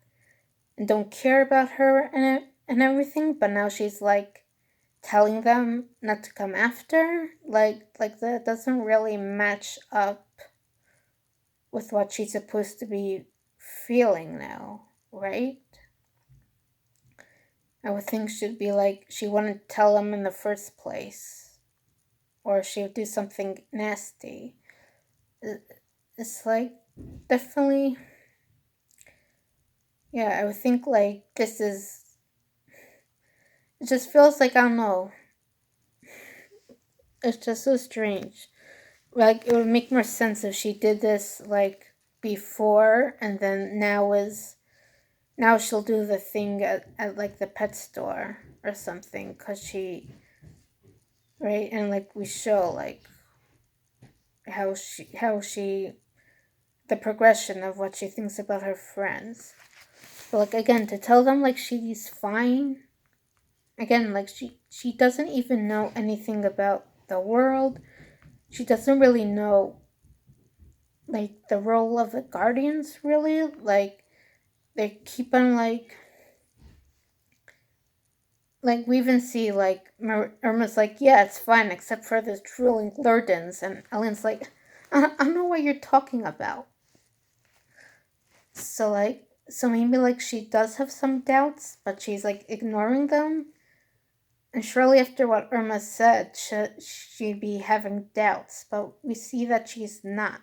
and don't care about her and everything, but now she's like telling them not to come after. Like that doesn't really match up with what she's supposed to be feeling now, right? I would think she'd be like she wouldn't tell them in the first place, or she would do something nasty. It's like definitely, yeah. I would think like this is. It just feels like I don't know. It's just so strange. Like it would make more sense if she did this like before, and then now she'll do the thing at like the pet store or something, cause she right, and like we show like how she the progression of what she thinks about her friends. But like again, to tell them like she's fine. Again, like she doesn't even know anything about the world. She doesn't really know like the role of the guardians really. Like they keep on like we even see like Irma's like, yeah, it's fine except for the drooling Lurdens, and Ellen's like, I don't know what you're talking about. So like, so maybe like she does have some doubts, but she's like ignoring them. And surely after what Irma said, she'd be having doubts, but we see that she's not,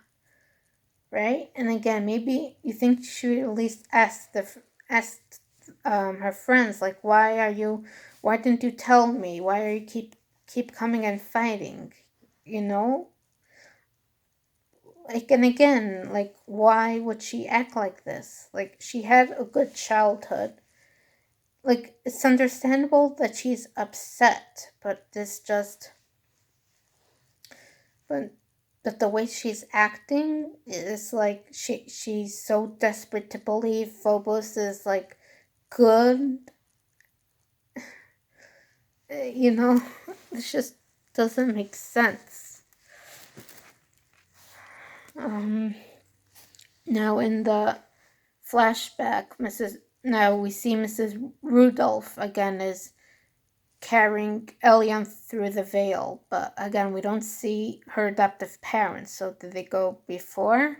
right? And again, maybe you think she would at least ask her friends like, why didn't you tell me? Why are you keep coming and fighting? You know, like, and again, like why would she act like this? Like she had a good childhood. Like it's understandable that she's upset, but this just but the way she's acting is like she's so desperate to believe Phobos is like good. You know, it just doesn't make sense. Um, Now in the flashback, Mrs. Now we see Mrs. Rudolph again is carrying Elian through the veil, but again we don't see her adoptive parents. So did they go before?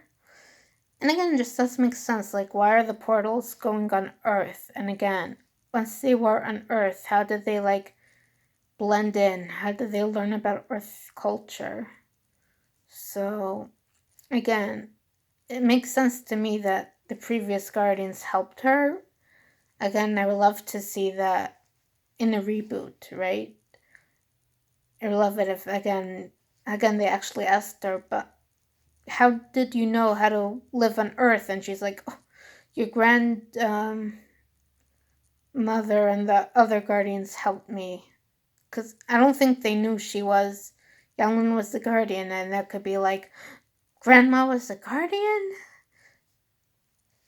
And again, it just doesn't make sense. Like, why are the portals going on Earth? And again, once they were on Earth, how did they like blend in? How did they learn about Earth culture? So again, it makes sense to me that the previous Guardians helped her. Again, I would love to see that in a reboot, right? I would love it if again they actually asked her, but how did you know how to live on Earth? And she's like, oh, your grand mother and the other guardians helped me. Because I don't think they knew she was. Yan Lin was the guardian, and that could be like, Grandma was the guardian?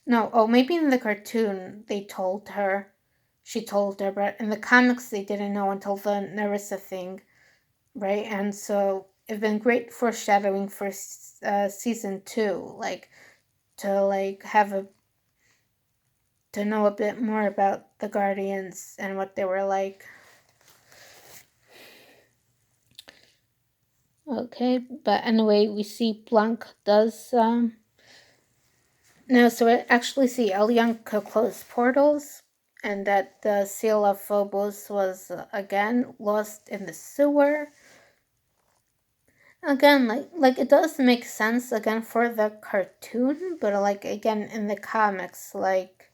No, oh, maybe in the cartoon they told her. She told her, but in the comics they didn't know until the Narissa thing, right? And so it's been great foreshadowing for season 2, like to like have a to know a bit more about the Guardians and what they were like. Okay, but anyway, we see Blanc does no, so we actually see Elian could close portals, and that the seal of Phobos was again lost in the sewer. Again, like it does make sense again for the cartoon, but like again in the comics, like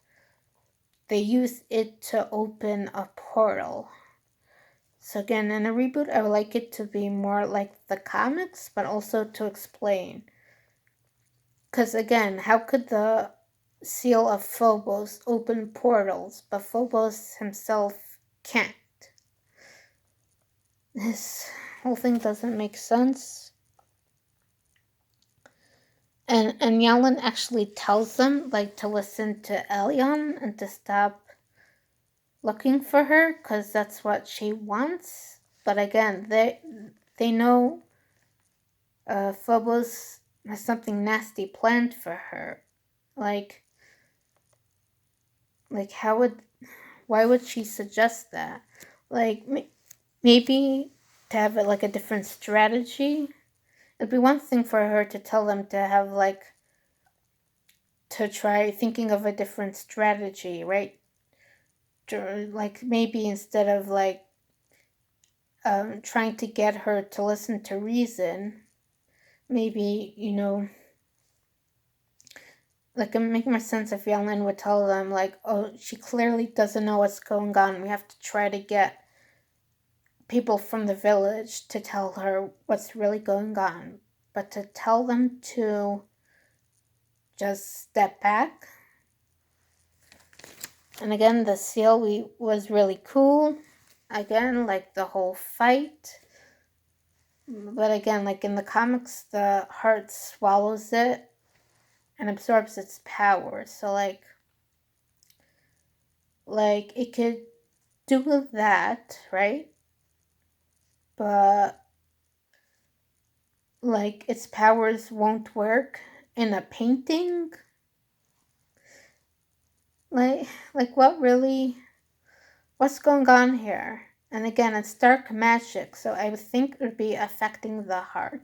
they use it to open a portal. So again, in a reboot, I would like it to be more like the comics, but also to explain. Because again, how could the seal of Phobos open portals, but Phobos himself can't? This whole thing doesn't make sense. And Yellen actually tells them like to listen to Elion and to stop looking for her because that's what she wants. But again, they know Phobos has something nasty planned for her. Like how would why would she suggest that? Like maybe to have like a different strategy. It'd be one thing for her to tell them to have like to try thinking of a different strategy, right? Like maybe instead of like trying to get her to listen to reason, maybe like it make more sense if Yan would tell them like, oh, she clearly doesn't know what's going on. We have to try to get people from the village to tell her what's really going on. But to tell them to just step back. And again, the seal was really cool. Again, like the whole fight. But again, like in the comics, the heart swallows it and absorbs its power. So like it could do that, right? But like its powers won't work in a painting. Like what's going on here? And again, it's dark magic, so I would think it would be affecting the heart.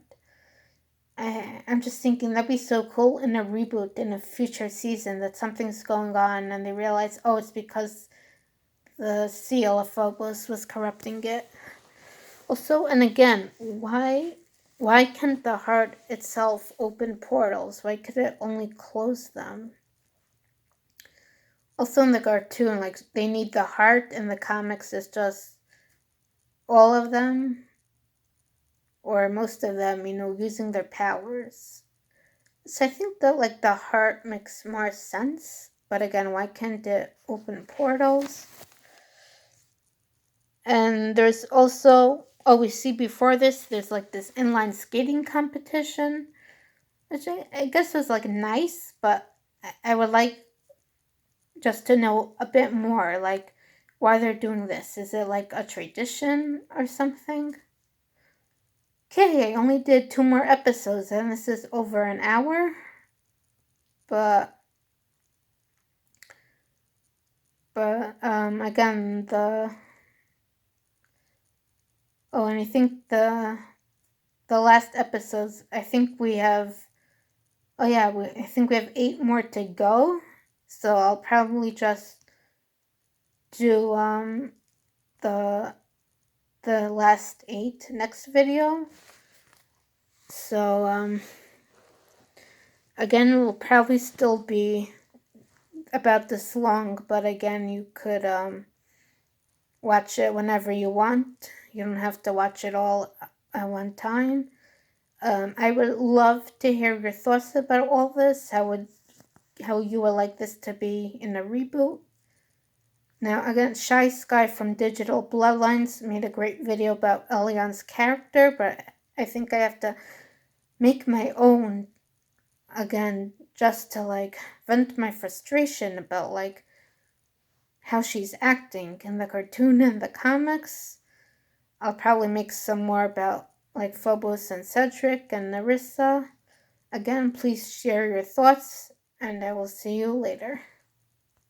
I'm just thinking that'd be so cool in a reboot in a future season that something's going on and they realize, oh, it's because the seal of Phobos was corrupting it. Also, and again, why can't the heart itself open portals? Why could it only close them? Also in the cartoon, like they need the heart, and the comics is just all of them or most of them, using their powers. So I think that like the heart makes more sense. But again, why can't it open portals? And there's also, oh, we see before this, there's like this inline skating competition, which I guess was like nice, but I would like just to know a bit more, like why they're doing this. Is it like a tradition or something? Okay, I only did 2 more episodes and this is over an hour, but again and I think the last episodes, I think we have, oh yeah, I think we have 8 more to go, so I'll probably just do the last 8 next video. So again, it will probably still be about this long, but again, you could watch it whenever you want. You don't have to watch it all at one time. I would love to hear your thoughts about all this. How you would like this to be in a reboot. Now, again, Shy Sky from Digital Bloodlines made a great video about Elion's character, but I think I have to make my own again just to like vent my frustration about like how she's acting in the cartoon and the comics. I'll probably make some more about like Phobos and Cedric and Narissa. Again, please share your thoughts, and I will see you later.